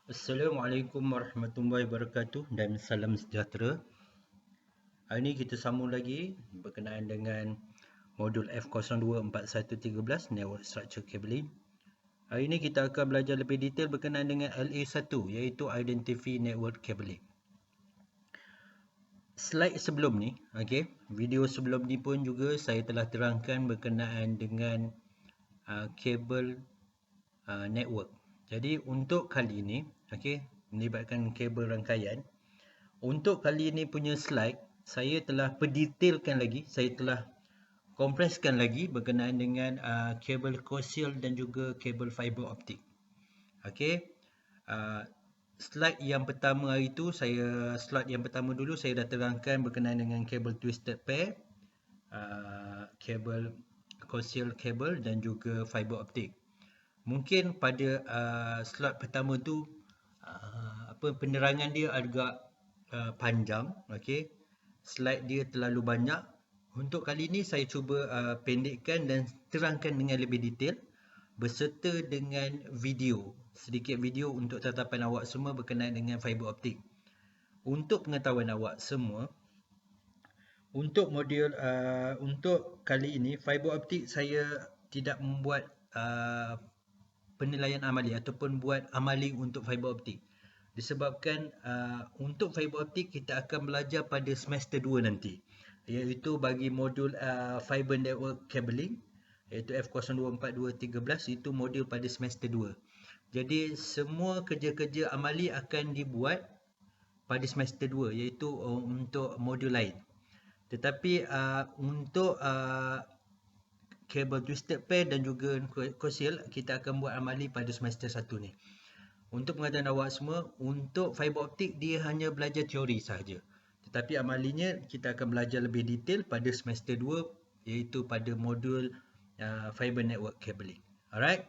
Assalamualaikum warahmatullahi wabarakatuh dan salam sejahtera. Hari ini kita sambung lagi berkenaan dengan modul F024113 Network Structure Cabling. Hari ini kita akan belajar lebih detail berkenaan dengan LA1 iaitu Identify Network Cabling. Slide sebelum ni, video sebelum ni pun juga saya telah terangkan berkenaan dengan kabel network. Jadi untuk kali ini, melibatkan kabel rangkaian. Untuk kali ini punya slide, saya telah perdetailkan lagi, saya telah kompreskan lagi berkenaan dengan kabel koaksial dan juga kabel fiber optik. Slide yang pertama hari itu, slide yang pertama dulu saya dah terangkan berkenaan dengan kabel twisted pair, kabel koaksial kabel dan juga fiber optik. Mungkin pada slide pertama tu penerangan dia agak panjang, slide dia terlalu banyak. Untuk kali ini saya cuba pendekkan dan terangkan dengan lebih detail beserta dengan video, sedikit video untuk tatapan awak semua berkenaan dengan fiber optik. Untuk pengetahuan awak semua, untuk modul untuk kali ini fiber optik saya tidak membuat penilaian amali ataupun buat amali untuk fiber optik. Disebabkan untuk fiber optik kita akan belajar pada semester 2 nanti, iaitu bagi modul fiber network cabling, iaitu F024213, itu modul pada semester 2. Jadi semua kerja-kerja amali akan dibuat pada semester 2, iaitu untuk modul lain. Tetapi untuk kabel twisted pair dan juga koaksial kita akan buat amali pada semester 1 ni. Untuk pengetahuan awak semua, untuk fiber optik dia hanya belajar teori sahaja. Tetapi amalinya kita akan belajar lebih detail pada semester 2, iaitu pada modul fiber network cabling. Alright.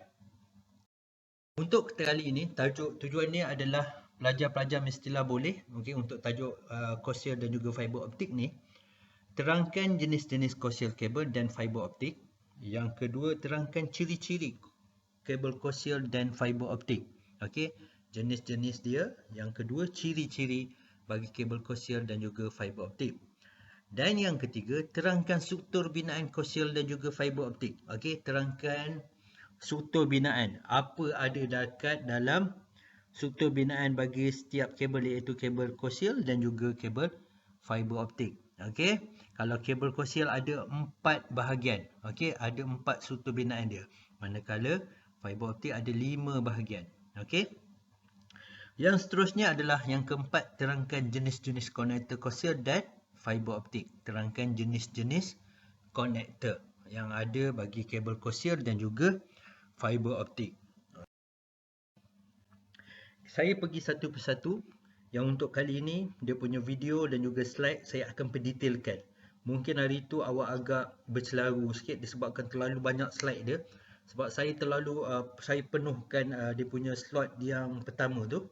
Untuk kali ini tujuannya adalah pelajar-pelajar mestilah boleh untuk tajuk koaksial dan juga fiber optik ni terangkan jenis-jenis koaksial kabel dan fiber optik. Yang kedua, terangkan ciri-ciri kabel koaksial dan fiber optik. Jenis-jenis dia. Yang kedua, ciri-ciri bagi kabel koaksial dan juga fiber optik. Dan yang ketiga, terangkan struktur binaan koaksial dan juga fiber optik. Terangkan struktur binaan. Apa ada dekat dalam struktur binaan bagi setiap kabel, iaitu kabel koaksial dan juga kabel fiber optik. Kalau kabel koaksial ada 4 bahagian, ada 4 struktur binaan dia. Manakala fiber optik ada 5 bahagian. Yang seterusnya adalah yang keempat, terangkan jenis-jenis konektor koaksial dan fiber optik. Terangkan jenis-jenis konektor yang ada bagi kabel koaksial dan juga fiber optik. Saya pergi satu persatu. Yang untuk kali ini, dia punya video dan juga slide saya akan perdetailkan. Mungkin hari itu awak agak bercelaru sikit disebabkan terlalu banyak slide dia. Sebab saya saya penuhkan dia punya slot yang pertama tu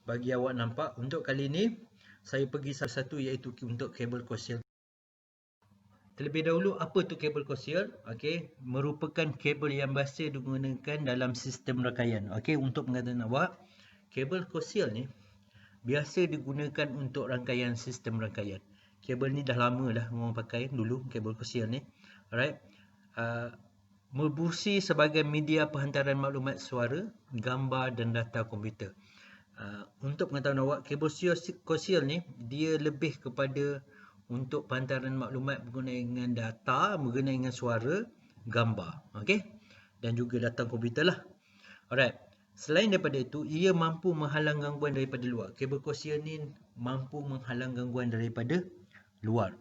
bagi awak nampak. Untuk kali ini, saya pergi satu-satu, iaitu untuk kabel koaksial. Terlebih dahulu, apa tu kabel koaksial? Merupakan kabel yang biasa digunakan dalam sistem rangkaian. Untuk pengetahuan awak, kabel koaksial ni biasa digunakan untuk rangkaian sistem rangkaian. Kabel ni dah lama dah orang pakai dulu, kabel koaksial ni. Alright. Berfungsi sebagai media penghantaran maklumat suara, gambar dan data komputer. Untuk pengetahuan awak, kabel koaksial ni dia lebih kepada untuk penghantaran maklumat berkenaan dengan data, berkenaan dengan suara, gambar, dan juga data komputer lah. Alright. Selain daripada itu, ia mampu menghalang gangguan daripada luar. Kabel koaksial ni mampu menghalang gangguan daripada luar.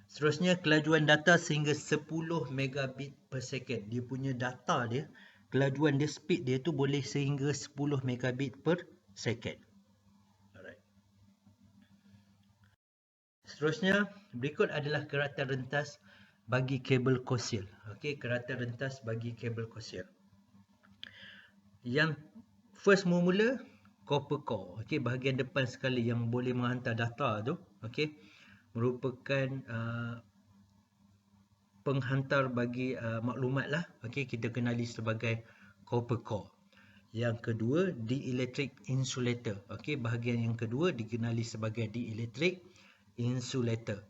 Seterusnya, kelajuan data sehingga 10 megabit per second. Dia punya data dia, kelajuan dia, speed dia tu boleh sehingga 10 megabit per second. Alright. Seterusnya, berikut adalah keratan rentas bagi kabel koaksial. Keratan rentas bagi kabel koaksial. Yang first mula copper core, bahagian depan sekali yang boleh menghantar data tu, merupakan penghantar bagi maklumat lah, kita kenali sebagai copper core. Yang kedua, dielectric insulator. Okey, bahagian yang kedua dikenali sebagai dielectric insulator.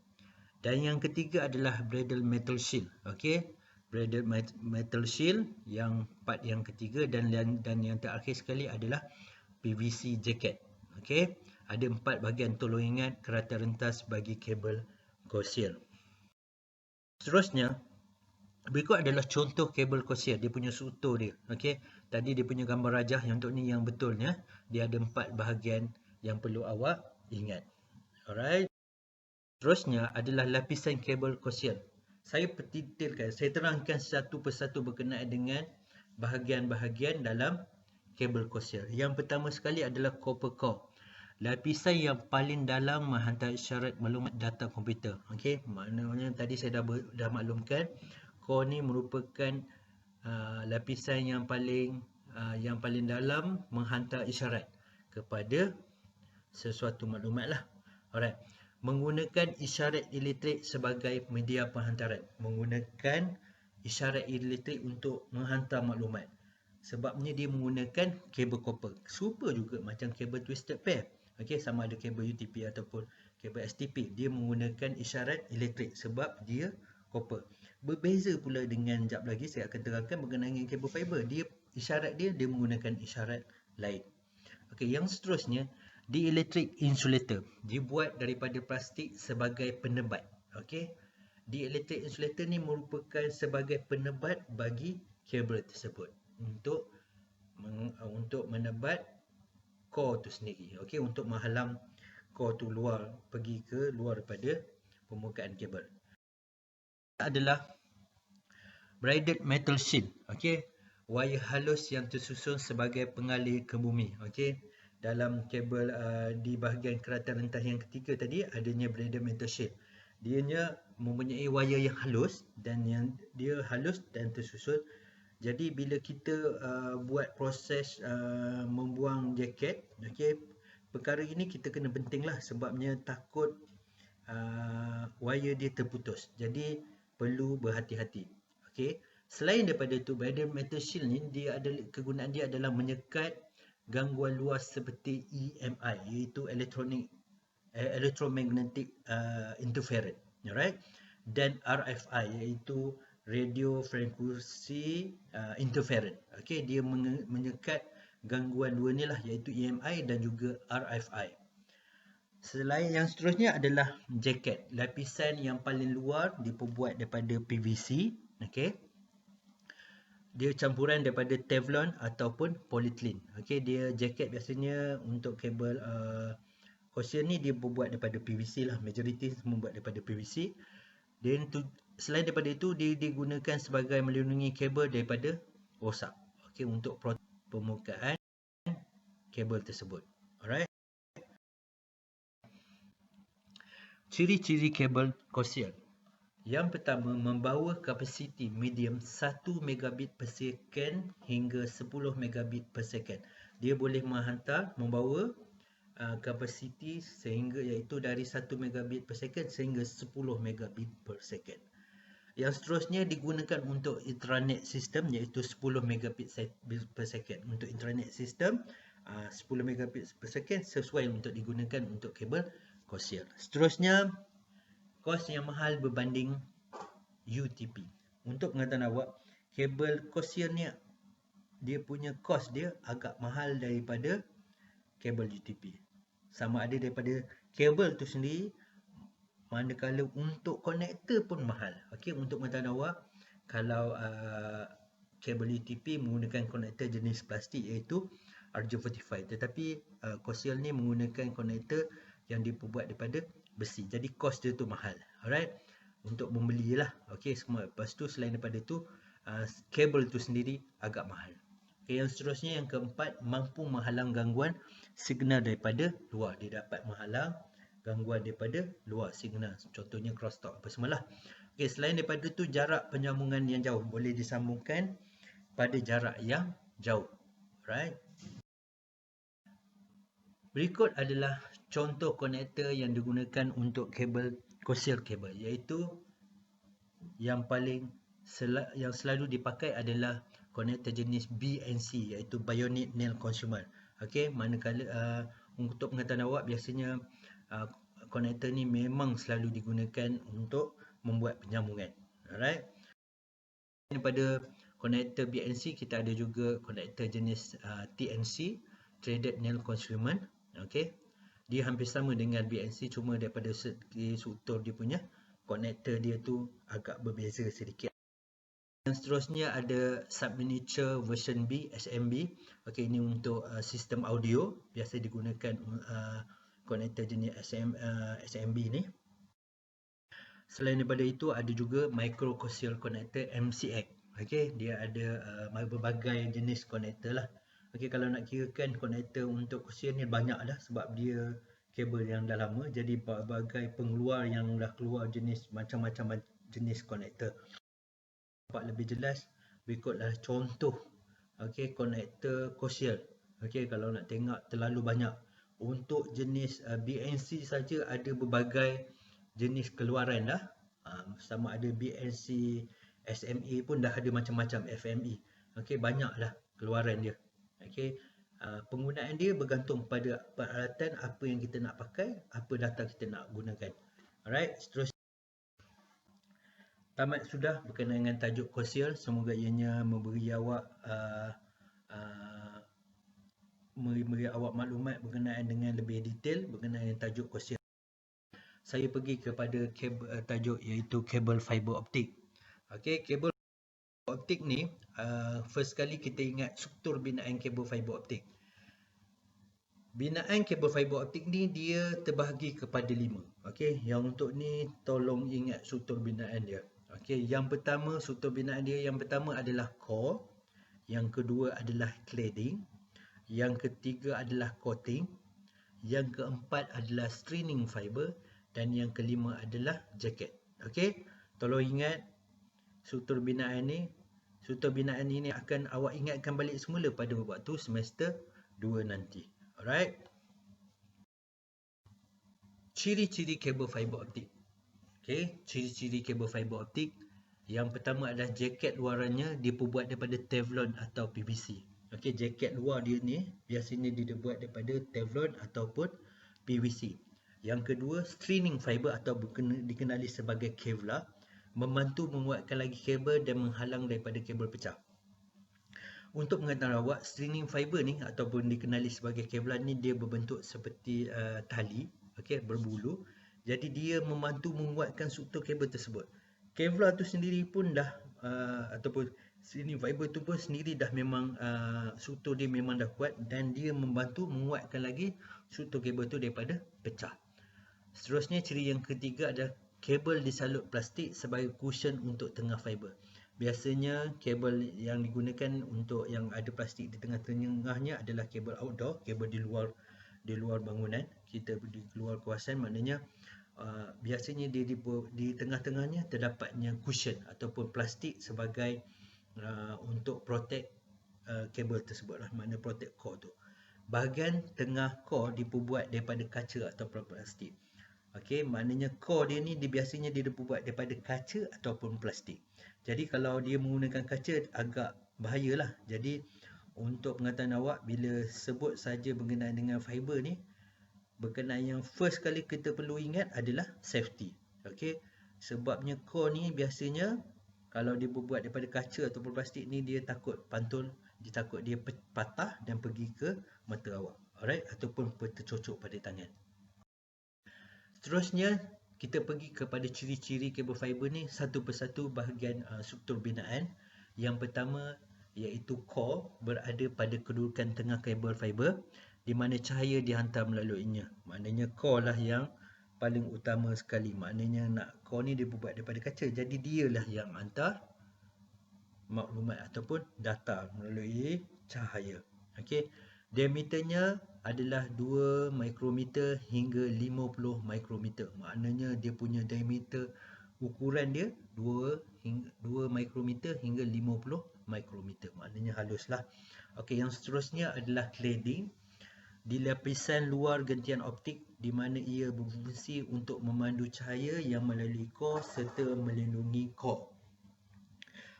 Dan yang ketiga adalah braided metal shield. Okey, braided metal shield yang part yang ketiga, dan yang terakhir sekali adalah PVC jacket. Okey, ada 4 bahagian. Tolong ingat kerata rentas bagi kabel coaxial. Seterusnya, berikut adalah contoh kabel coaxial, dia punya struktur dia. Okey, tadi dia punya gambar rajah, yang untuk ni yang betulnya dia ada 4 bahagian yang perlu awak ingat. Alright. Seterusnya adalah lapisan kabel coaxial. Saya detailkan, saya terangkan satu persatu berkenaan dengan bahagian-bahagian dalam kabel coaxial. Yang pertama sekali adalah copper core. Lapisan yang paling dalam menghantar isyarat maklumat data komputer. Okey, maknanya tadi saya dah maklumkan, core ni merupakan lapisan yang paling dalam menghantar isyarat kepada sesuatu maklumat lah. Alright. Menggunakan isyarat elektrik sebagai media penghantaran. Menggunakan isyarat elektrik untuk menghantar maklumat. Sebabnya dia menggunakan kabel copper. Serupa juga macam kabel twisted pair. Okey, sama ada kabel UTP ataupun kabel STP. Dia menggunakan isyarat elektrik sebab dia copper. Berbeza pula dengan, jap lagi saya akan terangkan berkenaan dengan kabel fiber. Isyarat dia menggunakan isyarat lain. Okey, yang seterusnya, dielectric insulator. Dibuat daripada plastik sebagai penebat. Okey. Dielectric insulator ni merupakan sebagai penebat bagi kabel tersebut untuk menebat core tu sendiri. Okey, untuk menghalang core tu pergi ke luar daripada permukaan kabel. Adalah braided metal shield. Okey, wayar halus yang tersusun sebagai pengalir ke bumi. Okey, dalam kabel di bahagian kerata rentas yang ketiga tadi adanya braided metal shield. Dianya mempunyai wayar yang halus dan dia halus dan tersusun. Jadi bila kita buat proses membuang jaket, okey, perkara ini kita kena pentinglah sebabnya takut wayar dia terputus. Jadi perlu berhati-hati. Okey. Selain daripada itu, braided metal shield ni kegunaan dia adalah menyekat gangguan luas seperti EMI, iaitu electromagnetic interference, alright, dan RFI, iaitu radio frequency interference. Okey, dia menyekat gangguan dua ni lah, iaitu EMI dan juga RFI. Selain yang seterusnya adalah jaket. Lapisan yang paling luar diperbuat daripada PVC. Okey, dia campuran daripada Teflon ataupun polyethylene. Okey, dia jaket biasanya untuk kabel coaxial ni dia berbuat daripada PVC lah. Majoriti semua buat daripada PVC. Dan selain daripada itu, dia digunakan sebagai melindungi kabel daripada rosak. Okey, untuk permukaan kabel tersebut. Alright. Ciri-ciri kabel coaxial. Yang pertama, membawa kapasiti medium 1 megabit per second hingga 10 megabit per second. Dia boleh membawa kapasiti sehingga, iaitu dari 1 megabit per second sehingga 10 megabit per second. Yang seterusnya digunakan untuk intranet sistem, iaitu 10 megabit per second. Untuk intranet sistem 10 megabit per second sesuai untuk digunakan untuk kabel coaxial. Seterusnya, kos yang mahal berbanding UTP. Untuk pengetahuan awak, kabel coaxial ni dia punya kos dia agak mahal daripada kabel UTP. Sama ada daripada kabel tu sendiri, manakala untuk konektor pun mahal. Okey, untuk pengetahuan awak, kalau kabel UTP menggunakan konektor jenis plastik iaitu RJ45, tetapi coaxial ni menggunakan konektor yang diperbuat daripada besi. Jadi kos dia tu mahal. Alright. Untuk membelilah. Okey, semua. Lepas tu selain daripada tu, kabel tu sendiri agak mahal. Okay, yang seterusnya, yang keempat, mampu menghalang gangguan signal daripada luar. Dia dapat menghalang gangguan daripada luar signal. Contohnya crosstalk apa semualah. Okey, selain daripada tu, jarak penyambungan yang jauh. Boleh disambungkan pada jarak yang jauh. Alright. Berikut adalah contoh konektor yang digunakan untuk kabel coaxial kabel, iaitu yang selalu dipakai adalah konektor jenis BNC, iaitu Bionic Nail Consumer. Okey, manakala untuk pengetahuan awak, biasanya konektor ni memang selalu digunakan untuk membuat penyambungan. Alright. Daripada konektor BNC, kita ada juga konektor jenis TNC, Threaded Nail Consumer. Okey, dia hampir sama dengan BNC, cuma daripada segi struktur dia punya konektor dia tu agak berbeza sedikit. Yang seterusnya ada Subminiature version B, SMB. Okey, ini untuk sistem audio, biasa digunakan konektor jenis SMB ni. Selain daripada itu, ada juga Micro Coaxial Connector MCX. Okey, dia ada berbagai jenis konektor lah. Okey, kalau nak kirakan konektor untuk coaxial ni banyak dah, sebab dia kabel yang dah lama, jadi berbagai pengeluar yang dah keluar jenis macam-macam jenis konektor. Nampak lebih jelas berikutlah contoh. Okey, konektor coaxial. Okey, kalau nak tengok terlalu banyak. Untuk jenis BNC saja ada berbagai jenis keluaran dah. Sama ada BNC SMA pun dah ada macam-macam, FME. Okey, banyaklah keluaran dia. Okey, penggunaan dia bergantung pada peralatan apa yang kita nak pakai, apa data kita nak gunakan. Alright, seterusnya tamat sudah berkenaan dengan tajuk coaxial. Semoga ianya memberi awak maklumat berkenaan dengan lebih detail berkenaan dengan tajuk coaxial. Saya pergi kepada tajuk iaitu kabel fiber optik. Okey, kabel fiber optik ni first kali kita ingat struktur binaan kabel fiber optik. Binaan kabel fiber optik ni dia terbahagi kepada 5. Okey, yang untuk ni tolong ingat struktur binaan dia. Okey, yang pertama struktur binaan dia yang pertama adalah core, yang kedua adalah cladding, yang ketiga adalah coating, yang keempat adalah stringing fiber, dan yang kelima adalah jacket. Okey, tolong ingat struktur binaan ni. Struktur binaan ini akan awak ingatkan balik semula pada waktu semester 2 nanti. Alright. Ciri-ciri kabel fiber optik. Okey, ciri-ciri kabel fiber optik. Yang pertama adalah jaket luarannya diperbuat daripada Teflon atau PVC. Okey, jaket luar dia ni biasanya dia dibuat daripada Teflon ataupun PVC. Yang kedua, stringing fiber atau dikenali sebagai Kevlar, membantu menguatkan lagi kabel dan menghalang daripada kabel pecah. Untuk pengetahuan awak, stringing fiber ni ataupun dikenali sebagai Kevlar ni dia berbentuk seperti tali, okey, berbulu. Jadi dia membantu menguatkan struktur kabel tersebut. Kevlar tu sendiri pun dah ataupun stringing fiber tu pun sendiri dah memang struktur dia memang dah kuat, dan dia membantu menguatkan lagi struktur kabel tu daripada pecah. Seterusnya, ciri yang ketiga adalah kabel disalut plastik sebagai cushion untuk tengah fiber. Biasanya kabel yang digunakan untuk yang ada plastik di tengah-tengahnya adalah kabel outdoor, kabel di luar bangunan, kita di luar kawasan, maknanya biasanya dia di tengah-tengahnya terdapatnya cushion ataupun plastik sebagai untuk protect kabel tersebut lah, makna protect core tu. Bahagian tengah core diperbuat daripada kaca ataupun plastik. Okey, maknanya core dia ni biasanya dia diperbuat daripada kaca ataupun plastik. Jadi kalau dia menggunakan kaca agak bahayalah. Jadi untuk pengetahuan awak, bila sebut saja berkenaan dengan fiber ni, berkenaan yang first kali kita perlu ingat adalah safety. Okey, sebabnya core ni biasanya kalau dia berbuat daripada kaca ataupun plastik ni, dia takut pantul, dia takut dia patah dan pergi ke mata awak. Alright, ataupun tercocok pada tangan. Seterusnya, kita pergi kepada ciri-ciri kabel fiber ni satu persatu bahagian struktur binaan. Yang pertama iaitu core, berada pada kedudukan tengah kabel fiber di mana cahaya dihantar melaluinya. Maknanya core lah yang paling utama sekali. Maknanya core ni dibuat daripada kaca, jadi dialah yang hantar maklumat ataupun data melalui cahaya. Okey, diameternya adalah 2 mikrometer hingga 50 mikrometer. Maknanya dia punya diameter ukuran dia 2 mikrometer hingga 50 mikrometer. Maknanya haluslah. Okey, yang seterusnya adalah cladding. Di lapisan luar gentian optik, di mana ia berfungsi untuk memandu cahaya yang melalui core serta melindungi core.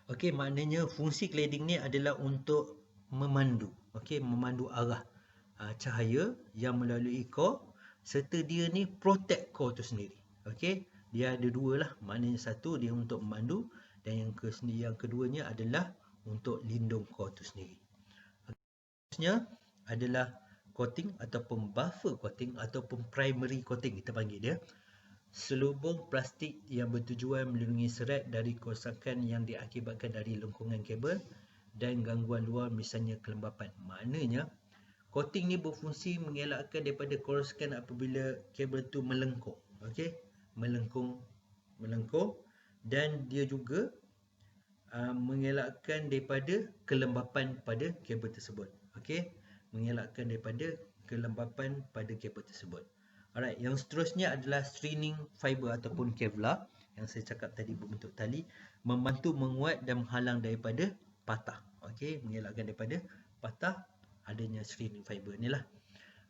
Okey, maknanya fungsi cladding ni adalah untuk memandu. Okey, memandu arah cahaya yang melalui core, serta dia ni protect core tu sendiri. Okey, dia ada dua lah. Maknanya satu dia untuk memandu, dan yang keduanya adalah untuk lindung core tu sendiri. Seterusnya adalah coating ataupun buffer coating ataupun primary coating kita panggil dia. Selubung plastik yang bertujuan melindungi serat dari kerosakan yang diakibatkan dari lengkungan kabel dan gangguan luar, misalnya kelembapan. Maknanya coating ni berfungsi mengelakkan daripada kerosakan apabila kabel tu melengkung. Okey, melengkung dan dia juga mengelakkan daripada kelembapan pada kabel tersebut. Okey, mengelakkan daripada kelembapan pada kabel tersebut. Alright, yang seterusnya adalah stringing fiber ataupun Kevlar yang saya cakap tadi berbentuk tali, membantu menguat dan menghalang daripada patah. Okey, mengelakkan daripada patah adanya stringing fiber ni lah.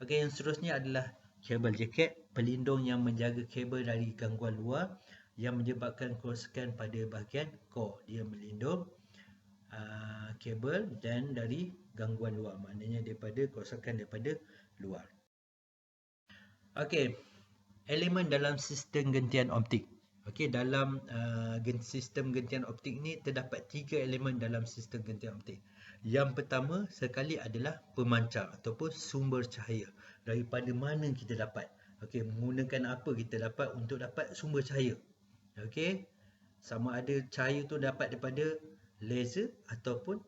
Okey, yang seterusnya adalah kabel jacket, pelindung yang menjaga kabel dari gangguan luar yang menyebabkan kerosakan pada bahagian core. Dia melindung kabel dan dari gangguan luar, maknanya daripada kerosakan daripada luar. Okey, elemen dalam sistem gentian optik. Okey, dalam sistem gentian optik ni terdapat 3 elemen dalam sistem gentian optik. Yang pertama sekali adalah pemancar ataupun sumber cahaya. Daripada mana kita dapat? Okey, menggunakan apa kita dapat untuk dapat sumber cahaya? Okey, sama ada cahaya tu dapat daripada laser ataupun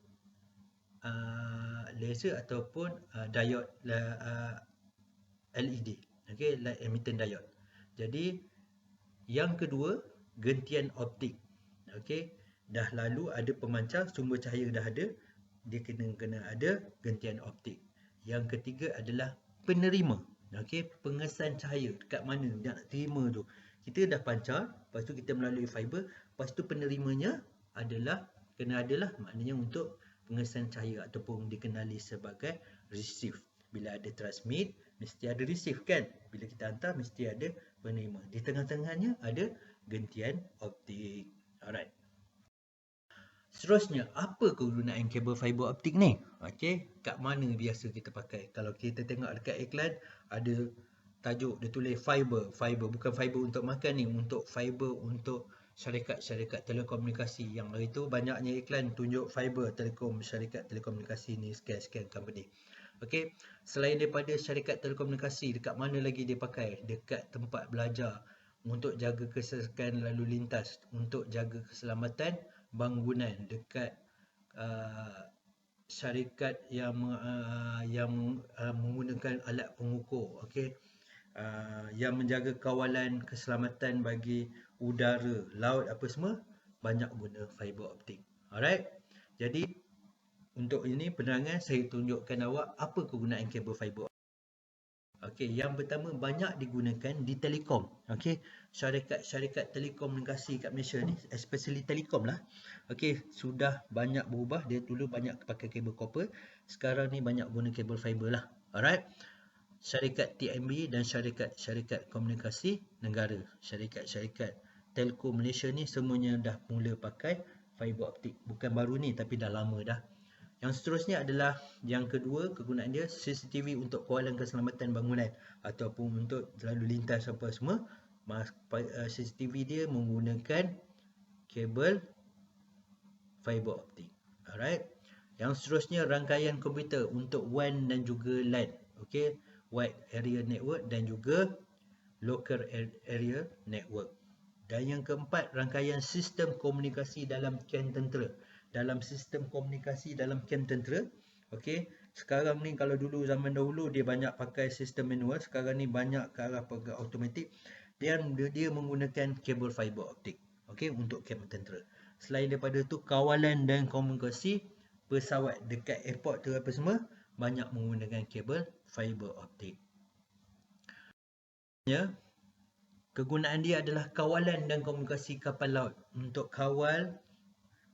diode LED. Okey, light emitting diode. Jadi yang kedua, gentian optik. Okey, dah lalu ada pemancar, sumber cahaya dah ada, dia kena ada gentian optik. Yang ketiga adalah penerima. Okey, pengesan cahaya dekat mana nak terima tu. Kita dah pancar, lepas tu kita melalui fiber, lepas tu penerimanya adalah kena adalah, maknanya untuk pengesan cahaya ataupun dikenali sebagai receive. Bila ada transmit, mesti ada receive kan? Bila kita hantar, mesti ada penerima. Di tengah-tengahnya ada gentian optik. Alright. Seterusnya, apa kegunaan kabel fiber optik ni? Okey, kat mana biasa kita pakai? Kalau kita tengok dekat iklan, ada tajuk dia tulis fiber. Fiber bukan fiber untuk makan ni, untuk fiber untuk syarikat-syarikat telekomunikasi. Yang hari tu banyaknya iklan tunjuk fiber telekom, syarikat telekomunikasi ni, sekian-sekian company. Okey, selain daripada syarikat telekomunikasi, dekat mana lagi dia pakai? Dekat tempat belajar, untuk jaga kesesakan lalu lintas, untuk jaga keselamatan bangunan, dekat syarikat yang menggunakan alat pengukur, okey, yang menjaga kawalan keselamatan bagi udara, laut apa semua, banyak guna fiber optik. Alright, jadi untuk ini penerangan saya tunjukkan awak apa kegunaan kabel fiber. Okey, yang pertama banyak digunakan di telekom. Okey, syarikat-syarikat telekomunikasi kat Malaysia ni, especially telekom lah. Okey, sudah banyak berubah. Dia dulu banyak pakai kabel copper, sekarang ni banyak guna kabel fiber lah. Alright. Syarikat TMB dan syarikat-syarikat komunikasi negara, syarikat-syarikat telco Malaysia ni semuanya dah mula pakai fiber optik. Bukan baru ni tapi dah lama dah. Yang seterusnya adalah yang kedua, kegunaan dia CCTV untuk kawalan keselamatan bangunan ataupun untuk lalu lintas apa semua. CCTV dia menggunakan kabel fiber optik. Alright. Yang seterusnya rangkaian komputer untuk WAN dan juga LAN. Okey, Wide Area Network dan juga Local Area Network. Dan yang keempat, rangkaian sistem komunikasi dalam kem tentera. Dalam sistem komunikasi dalam kem tentera, okey, sekarang ni kalau dulu zaman dahulu dia banyak pakai sistem manual, sekarang ni banyak ke arah automatik, dan dia menggunakan kabel fiber optik, okey, untuk kem tentera. Selain daripada tu, kawalan dan komunikasi pesawat dekat airport tu apa semua banyak menggunakan kabel fiber optik. Ya, kegunaan dia adalah kawalan dan komunikasi kapal laut, untuk kawal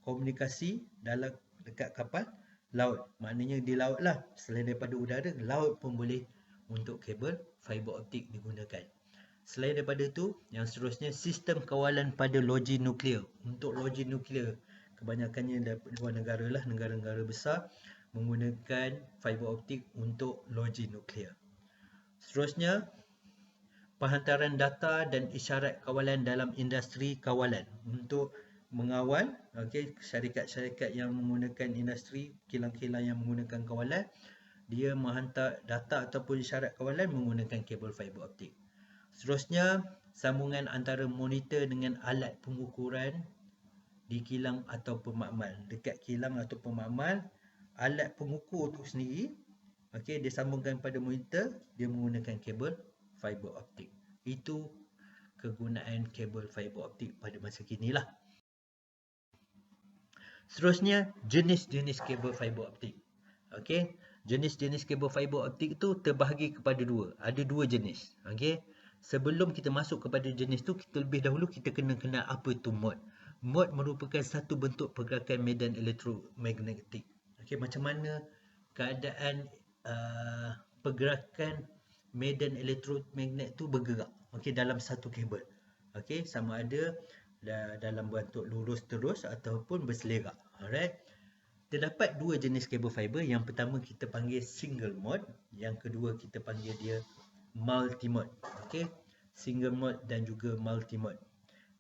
komunikasi dalam dekat kapal laut. Maknanya di laut lah, selain daripada udara, laut pun boleh untuk kabel fiber optik digunakan. Selain daripada tu, yang seterusnya sistem kawalan pada loji nuklear. Untuk loji nuklear, kebanyakannya dari luar negara lah, negara-negara besar menggunakan fiber optik untuk logik nuklear. Seterusnya, penghantaran data dan isyarat kawalan dalam industri kawalan untuk mengawal syarikat-syarikat yang menggunakan industri kilang-kilang yang menggunakan kawalan, dia menghantar data ataupun isyarat kawalan menggunakan kabel fiber optik. Seterusnya, sambungan antara monitor dengan alat pengukuran di kilang atau pemakmal. Dekat kilang atau pemakmal, alat pengukur tu sendiri, dia sambungkan pada monitor, dia menggunakan kabel fiber optik. Itu kegunaan kabel fiber optik pada masa kini lah. Seterusnya, jenis-jenis kabel fiber optik. Jenis-jenis kabel fiber optik itu terbahagi kepada dua. Ada dua jenis. Sebelum kita masuk kepada jenis tu, kita lebih dahulu kita kena kenal apa itu mode. Mode merupakan satu bentuk pergerakan medan elektromagnetik. Macam mana keadaan pergerakan medan elektromagnet tu bergerak dalam satu kabel. Sama ada dalam bentuk lurus terus ataupun berselerak. Alright. Terdapat dua jenis kabel fiber. Yang pertama kita panggil single mode, yang kedua kita panggil dia multi mode. Single mode dan juga multi mode.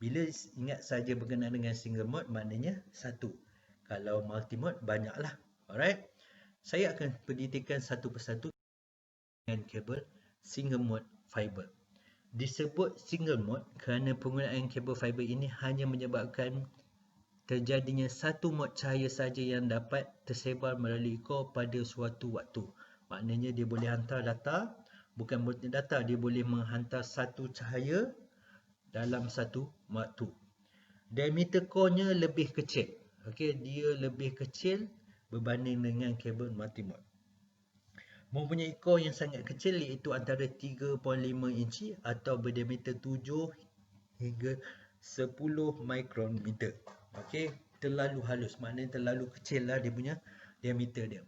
Bila ingat saja berkenaan dengan single mode, maknanya satu. Kalau multi mode, banyaklah. Alright. Saya akan pendetailkan satu persatu dengan kabel single mode fiber. Disebut single mode kerana penggunaan kabel fiber ini hanya menyebabkan terjadinya satu mod cahaya saja yang dapat tersebar melalui core pada suatu waktu. Maknanya dia boleh hantar data, bukan data, dia boleh menghantar satu cahaya dalam satu waktu. Diameter core-nya lebih kecil. Dia lebih kecil berbanding dengan kabel multimode. Mempunyai core yang sangat kecil, iaitu antara 3.5 inci atau berdiameter 7 hingga 10 mikrometer. Terlalu halus, maknanya terlalu kecil lah dia punya diameter dia.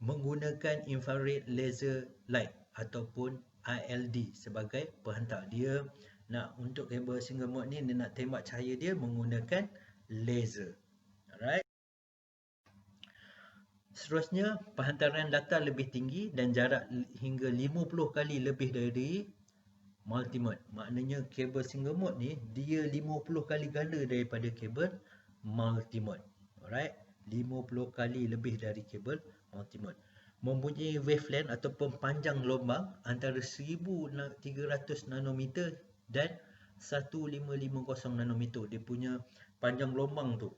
Menggunakan infrared laser light ataupun ILD sebagai penghantar. Dia nak untuk kabel single mode ni, dia nak tembak cahaya dia menggunakan laser. Alright. Seterusnya, penghantaran data lebih tinggi dan jarak hingga 50 kali lebih dari multimode. Maknanya kabel single mode ni dia 50 kali ganda daripada kabel multimode. Alright, 50 kali lebih dari kabel multimode. Mempunyai wavelength ataupun panjang gelombang antara 1300 nanometer dan 1550 nanometer. Dia punya panjang gelombang tu.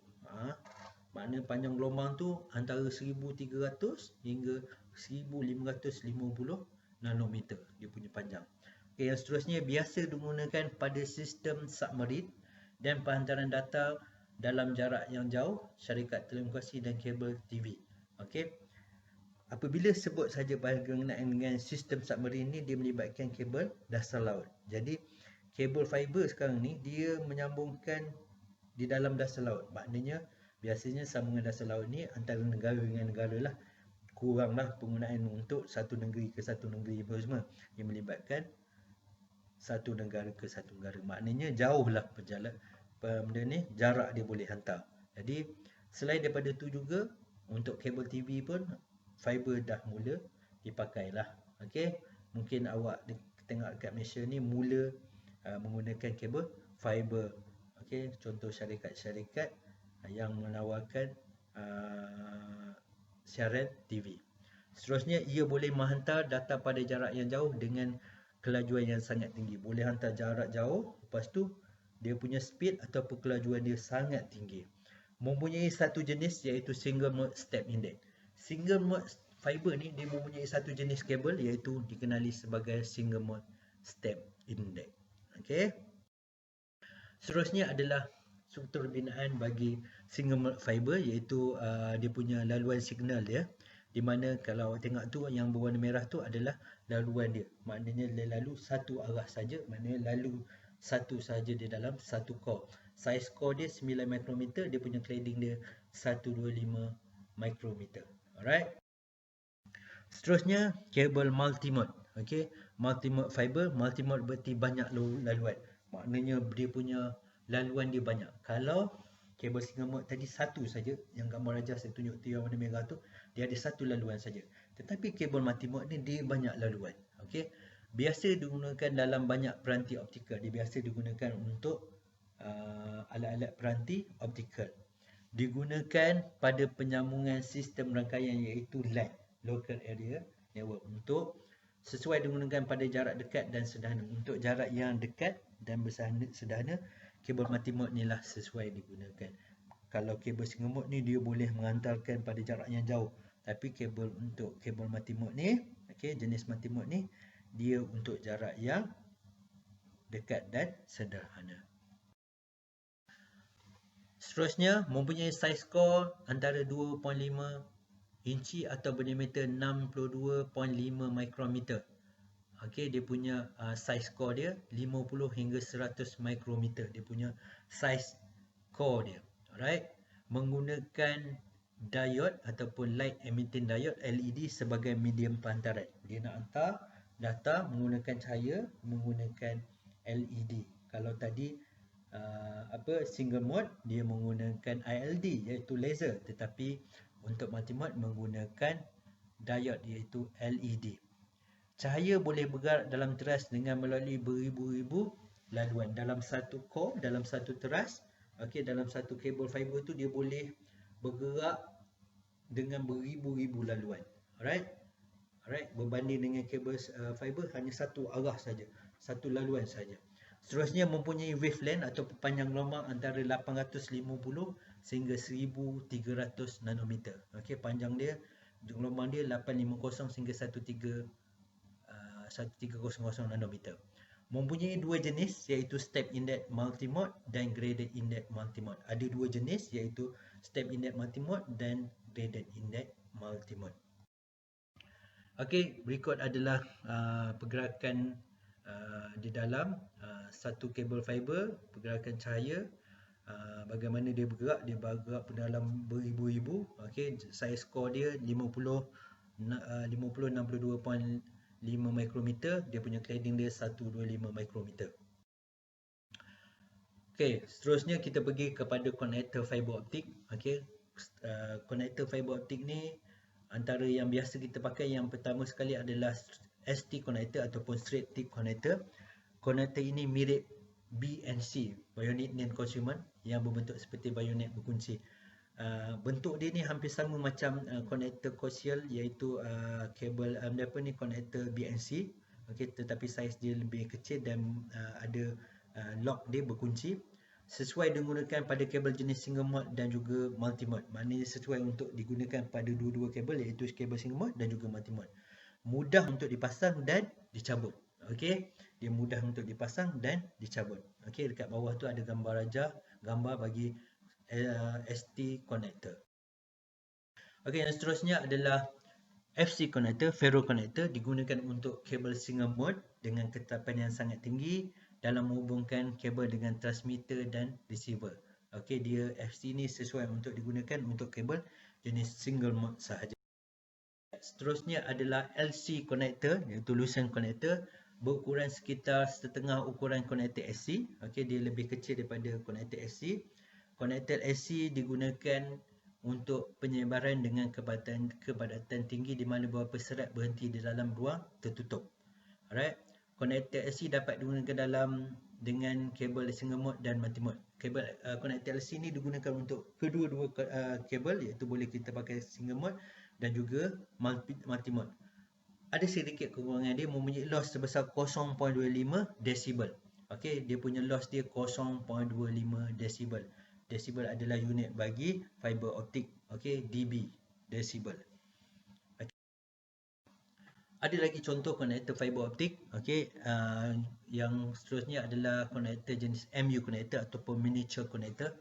Maknanya panjang gelombang tu antara 1300 hingga 1550 nanometer dia punya panjang. Yang seterusnya biasa digunakan pada sistem submarin dan penghantaran data dalam jarak yang jauh, syarikat telekomunikasi dan kabel TV. Apabila sebut saja berkenaan dengan sistem submarin ni, dia melibatkan kabel dasar laut. Jadi kabel fiber sekarang ni dia menyambungkan di dalam dasar laut. Maknanya biasanya sambungan dasar laut ni antara negara dengan negara lah. Kuranglah penggunaan untuk satu negeri ke satu negeri semua. Dia melibatkan satu negara ke satu negara. Maknanya jauhlah perjalanan benda ni, jarak dia boleh hantar. Jadi selain daripada tu juga, untuk kabel TV pun fiber dah mula dipakai lah. Mungkin awak tengok kat Malaysia ni mula menggunakan kabel fiber. Contoh syarikat-syarikat yang menawarkan siaran TV. Seterusnya, ia boleh menghantar data pada jarak yang jauh dengan kelajuan yang sangat tinggi. Boleh hantar jarak jauh, lepas tu dia punya speed ataupun kelajuan dia sangat tinggi. Mempunyai satu jenis iaitu single mode step index. Single mode fiber ni dia mempunyai satu jenis kabel iaitu dikenali sebagai single mode step index. Seterusnya adalah struktur binaan bagi single mode fiber, iaitu dia punya laluan signal dia, di mana kalau awak tengok tu yang berwarna merah tu adalah laluan dia. Maknanya dia lalu satu arah saja, maknanya lalu satu saja di dalam satu core. Saiz core dia 9 mikrometer, dia punya cladding dia 125 mikrometer. Alright. Seterusnya kabel multimode. Multimode fiber, multimode berarti banyak laluan. Maknanya dia punya laluan dia banyak. Kalau kabel single mode tadi satu saja, yang gambar rajah saya tunjuk tu yang warna merah tu, dia ada satu laluan saja. Tetapi kabel multi mode ni dia banyak laluan. Okey. Biasa digunakan dalam banyak peranti optikal. Dia biasa digunakan untuk alat-alat peranti optikal. Digunakan pada penyambungan sistem rangkaian iaitu LAN, Local Area Network, untuk sesuai digunakan pada jarak dekat dan sederhana. Untuk jarak yang dekat dan sederhana, kabel multi-mode ni lah sesuai digunakan. Kalau kabel single mode ni dia boleh menghantarkan pada jarak yang jauh. Tapi kabel untuk kabel multi-mode ni, okey, jenis multi-mode ni dia untuk jarak yang dekat dan sederhana. Seterusnya, mempunyai saiz core antara 2.5 inci atau berdiameter 62.5 mikrometer. Okey, dia punya saiz core dia 50 hingga 100 mikrometer. Dia punya saiz core dia. Alright. Menggunakan diode ataupun light emitting diode LED sebagai medium pehantaran. Dia nak hantar data menggunakan cahaya, menggunakan LED. Kalau tadi single mode dia menggunakan ILD iaitu laser, tetapi untuk multi mode menggunakan diode iaitu LED. Cahaya boleh bergerak dalam teras dengan melalui beribu-ribu laluan dalam satu core, dalam satu teras. Okey, dalam satu kabel fiber tu dia boleh bergerak dengan beribu-ribu laluan. Alright, berbanding dengan kabel fiber hanya satu arah saja, satu laluan saja. Seterusnya, mempunyai wavelength atau panjang gelombang antara 850 sehingga 1300 nanometer. Okey, panjang dia, gelombang dia 850 sehingga 1300 nanometer. Mempunyai dua jenis iaitu step index multimode dan graded index multimode. Ada dua jenis iaitu step index multimode dan graded index multimode. Okey, berikut adalah pergerakan di dalam satu kabel fiber, pergerakan cahaya, bagaimana dia bergerak dalam beribu-ribu. Okey, saiz core dia 62.5 mikrometer, dia punya cladding dia 125 mikrometer. Okey, seterusnya kita pergi kepada konektor fiber optik. Okey, konektor fiber optik ni antara yang biasa kita pakai, yang pertama sekali adalah ST connector ataupun straight tip connector. Konektor ini mirip BNC, Bionic Nail Consumer, yang berbentuk seperti bayonet berkunci. Bentuk dia ni hampir sama macam konektor coaxial, iaitu kabel konektor BNC. Okey, tetapi saiz dia lebih kecil dan ada lock dia berkunci. Sesuai digunakan pada kabel jenis single mode dan juga multi mode. Maknanya sesuai untuk digunakan pada dua-dua kabel, iaitu kabel single mode dan juga multi mode. Mudah untuk dipasang dan dicabut. Okey, dia mudah untuk dipasang dan dicabut. Okey, dekat bawah tu ada gambar rajah, gambar bagi ST connector. Okey, yang seterusnya adalah FC connector, ferro connector, digunakan untuk kabel single mode dengan ketetapan yang sangat tinggi dalam menghubungkan kabel dengan transmitter dan receiver. Okey, dia FC ni sesuai untuk digunakan untuk kabel jenis single mode sahaja. Seterusnya adalah LC connector, iaitu lucent connector, berukuran sekitar setengah ukuran konektor SC. Okey, dia lebih kecil daripada konektor SC. Konektor SC digunakan untuk penyebaran dengan kepadatan tinggi di mana beberapa serat berhenti di dalam ruang tertutup. Alright. Konektor SC dapat digunakan dengan kabel single mode dan multi mode. Kabel konektor LC ni digunakan untuk kedua-dua kabel, iaitu boleh kita pakai single mode dan juga multi mode. Ada sedikit kekurangan, dia mempunyai loss sebesar 0.25 desibel. Okey, dia punya loss dia 0.25 desibel. Desibel adalah unit bagi fiber optik. Okey, dB, desibel. Okay. Ada lagi contoh konektor fiber optik. Okey, yang seterusnya adalah konektor jenis MU konektor ataupun miniature konektor.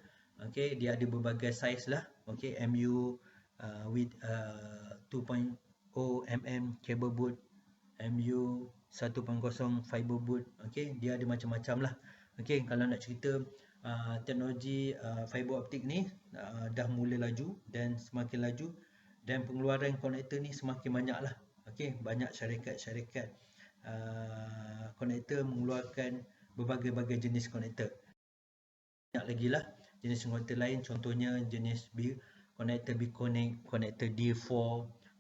Okey, dia ada berbagai saiz lah. Okey, MU with 2.0 mm cable boot, MU 1.0 fiber boot. Okey, dia ada macam-macam lah. Okey, kalau nak cerita teknologi fiber optik ni dah mula laju dan semakin laju, dan pengeluaran konektor ni semakin banyak lah. Okey, banyak syarikat-syarikat konektor mengeluarkan berbagai-bagai jenis konektor. Banyak lagi lah. jenis konektor lain contohnya jenis konektor B-Connect, konektor D4,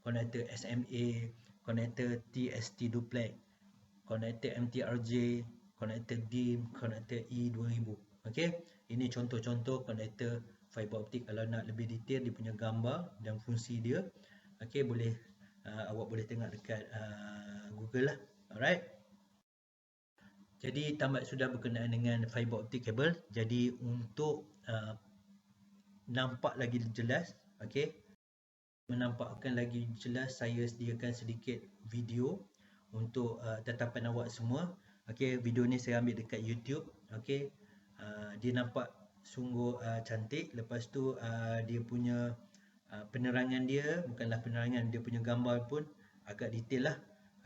konektor SMA, konektor TST duplex, konektor MTRJ, konektor DIMM, konektor E2000. Okey, ini contoh-contoh konektor fiber optik. Kalau nak lebih detail dia punya gambar dan fungsi dia, okey, boleh awak boleh tengok dekat Google lah. Alright. Jadi tamat sudah berkenaan dengan fiber optic cable. Jadi untuk nampak lagi jelas, okey, menampakkan lagi jelas, saya sediakan sedikit video untuk tetapan awak semua. Okey, video ni saya ambil dekat YouTube. Okey, dia nampak sungguh cantik. Lepas tu dia punya penerangan dia, bukanlah penerangan, dia punya gambar pun agak detail lah.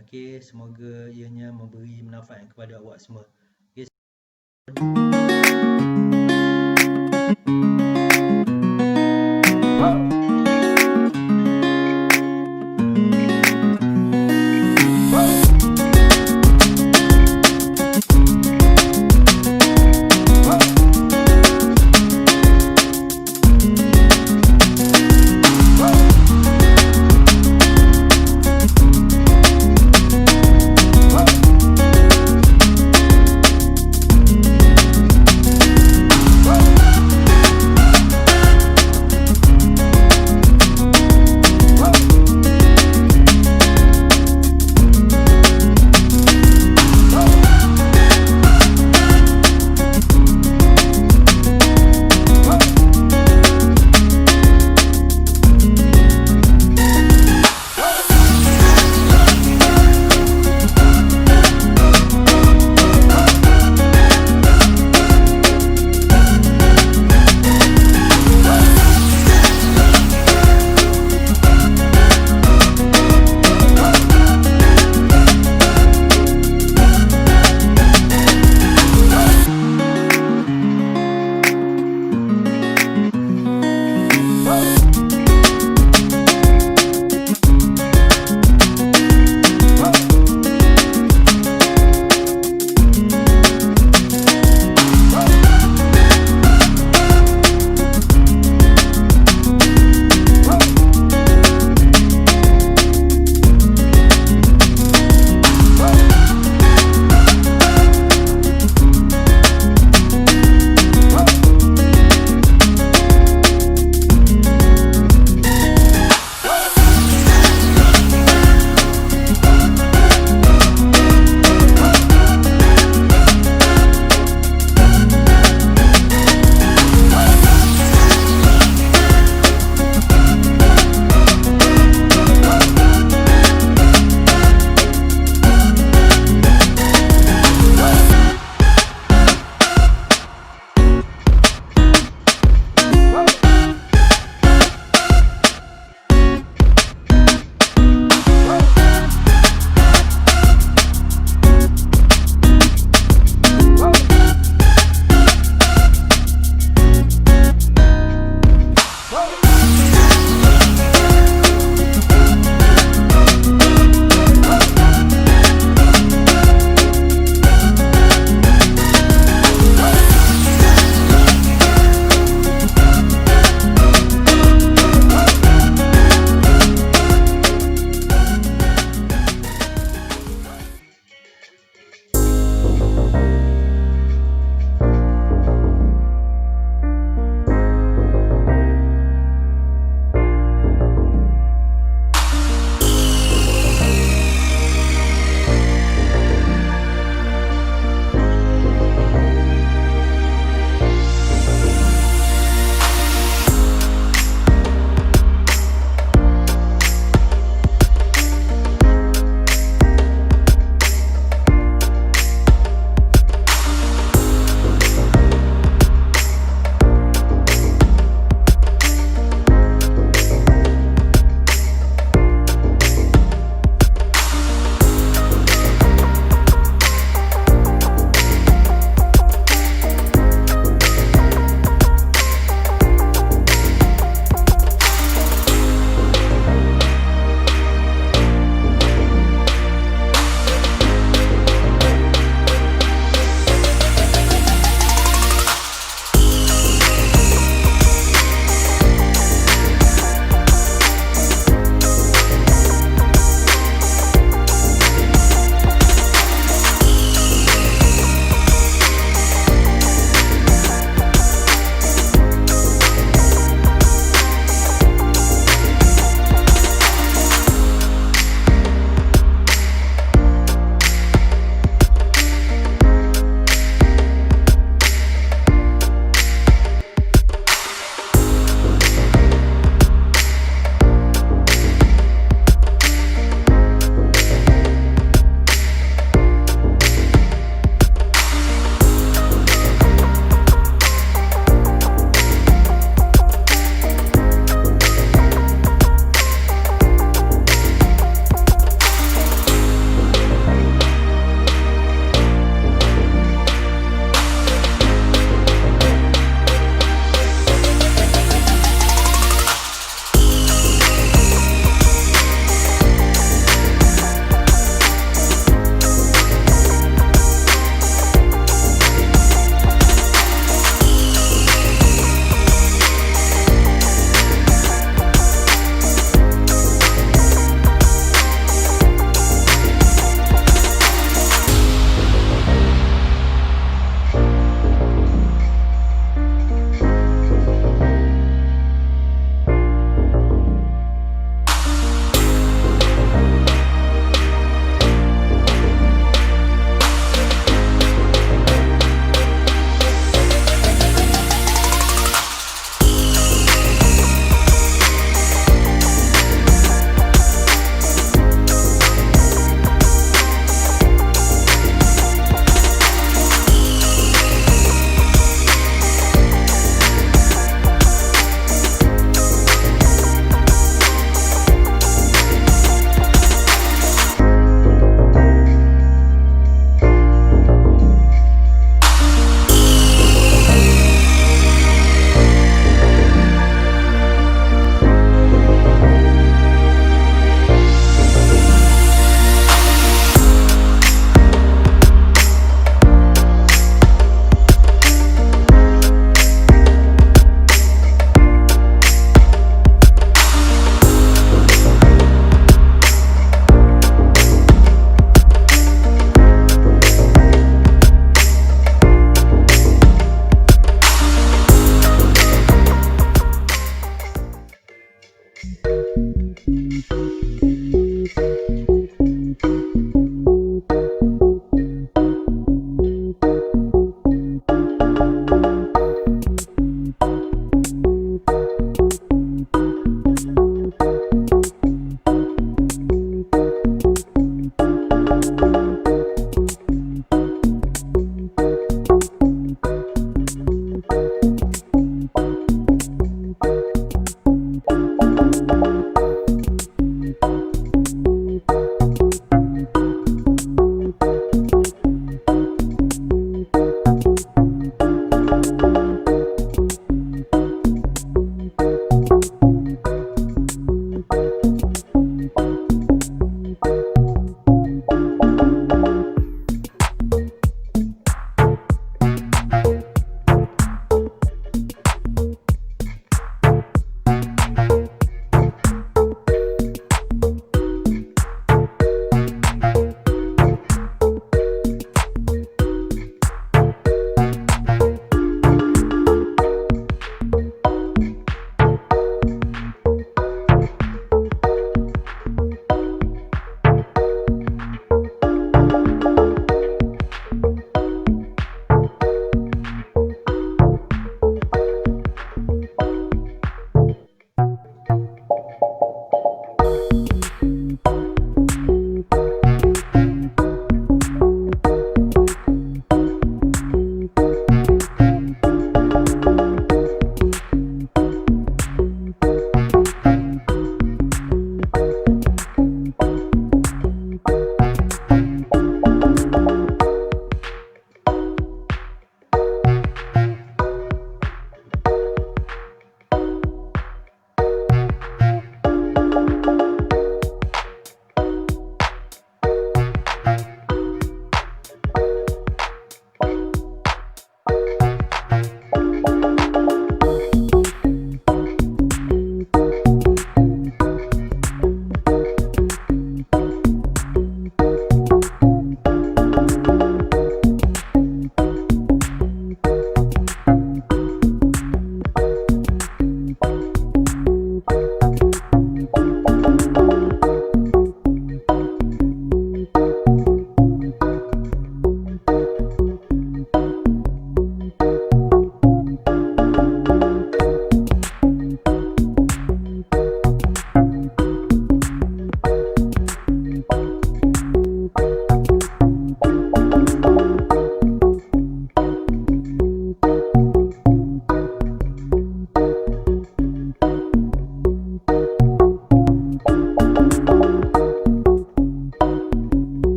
Okey, semoga ianya memberi manfaat kepada awak semua. Okay.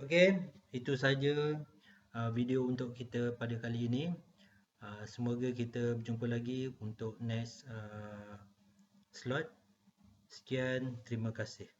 Okey, itu saja video untuk kita pada kali ini. Semoga kita berjumpa lagi untuk next slot. Sekian, terima kasih.